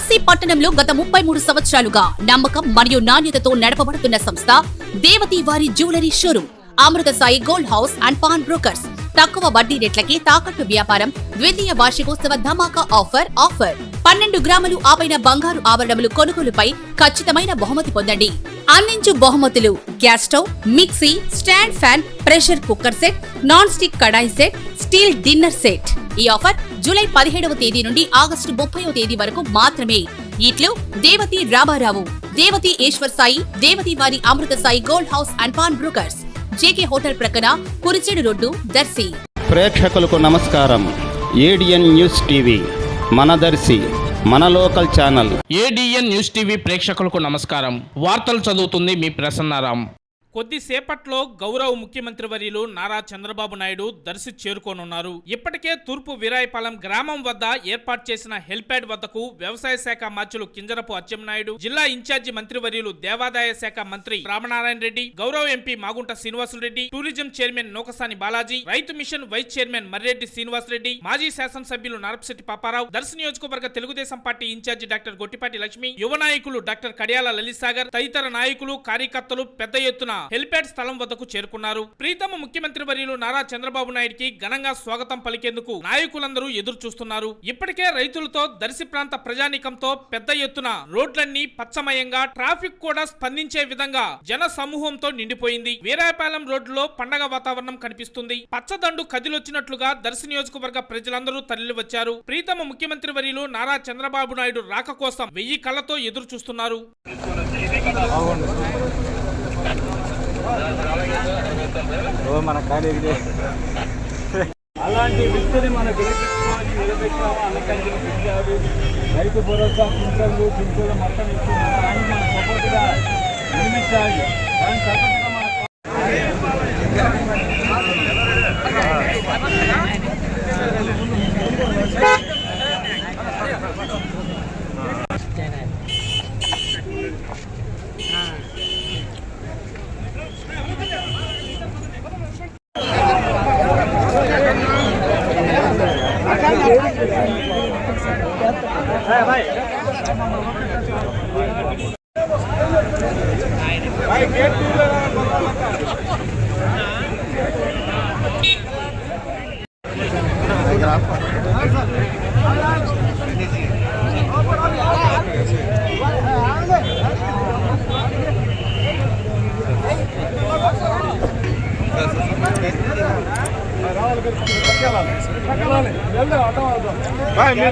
దర్శి పట్టణంలో గత 33 సంవత్సరాలుగా నమ్మకం మరియు నాణ్యతతో నడపబడుతున్న సంస్థ దేవతి వారి jewellery showroom Amrutha Sai gold house and pawn brokers. తక్కువ వడ్డీ రేట్లకి తాకట్టు వ్యాపారం, ద్వితీయ వార్షికోత్సవ ధమాకా ఆఫర్ 12 గ్రాములు ఆపైన బంగారు ఆభరణములు కొనుగోలుపై ఖచ్చితమైన బహుమతి పొందండి. అందించు బహుమతులు: gas stove, mixie, stand fan, pressure cooker set, non stick kadai set, steel dinner set. ఈ ఆఫర్ జూలై 17వ తేదీ నుండి ఆగస్టు 30వ తేదీ వరకు మాత్రమే. ఇట్లు దేవతి రామారావు, దేవతి ఈశ్వర్ సాయి, దేవతి వారి Amrutha Sai gold house and pawn brokers, JK hotel ప్రక్కన, కురిచేడు రోడ్డు, దర్శి. ప్రేక్షకులకు నమస్కారం. ఏడిఎన్ న్యూస్ టీవీ మన దర్శి, మన local channel. ADN news TV ప్రేక్షకులకు నమస్కారం. వార్తలు చదువుతుంది మీ ప్రసన్నారాం. కొద్దిసేపట్లో గౌరవ ముఖ్యమంత్రి వర్యులు నారా చంద్రబాబు నాయుడు దర్శి చేరుకోనున్నారు. ఇప్పటికే తూర్పు వీరాయపాలెం గ్రామం వద్ద ఏర్పాటు చేసిన హెల్ప్యాడ్ వద్దకు వ్యవసాయ శాఖ మంత్రులు కింజరపు అచ్చెన్నాయుడు, జిల్లా ఇన్ఛార్జి మంత్రి వర్యులు దేవాదాయ శాఖ మంత్రి రామనారాయణ రెడ్డి, గౌరవ MP Magunta Srinivasulu Reddy, tourism chairman Nokasani Balaji, రైతు mission vice chairman Marreddy Srinivasa Reddy, మాజీ శాసనసభ్యులు నరపశెట్టి పాపారావు, దర్శి నియోజకవర్గ Telugu Desam party incharge doctor Gottipati Lakshmi, యువ నాయకులు డాక్టర్ కడియాల లలిత్ సాగర్ తదితర నాయకులు, కార్యకర్తలు పెద్ద ఎత్తున హెల్ప్యాడ్ స్థలం వద్దకు చేరుకున్నారు. ప్రీతమ ముఖ్యమంత్రి వర్యులు నారా చంద్రబాబు నాయుడికి ఘనంగా స్వాగతం పలికేందుకు నాయకులందరూ ఎదురు చూస్తున్నారు. ఇప్పటికే రైతులతో, దర్శి ప్రాంత ప్రజానీకంతో పెద్ద ఎత్తున రోడ్లన్నీ పచ్చమయంగా, ట్రాఫిక్ కూడా స్పందించే విధంగా జన సమూహంతో నిండిపోయింది. వీరాయపాలెం రోడ్డులో పండగ వాతావరణం కనిపిస్తుంది. పచ్చదండు కదిలొచ్చినట్లుగా దర్శి నియోజకవర్గ ప్రజలందరూ తరలి వచ్చారు. ప్రీతమ ముఖ్యమంత్రి వర్యులు నారా చంద్రబాబు నాయుడు రాక కోసం 1000 కళ్లతో ఎదురు చూస్తున్నారు. అలాంటి వ్యక్తిని మన నిలబెట్టాము. అన్నకంటే పెంచారు, రైతు భరోసా పింఛన్లు మొత్తం ఇస్తున్నారు. దాన్ని మన సపోర్ట్గా నిర్మించాలి. దాని సపోర్ట్గా రావాలి.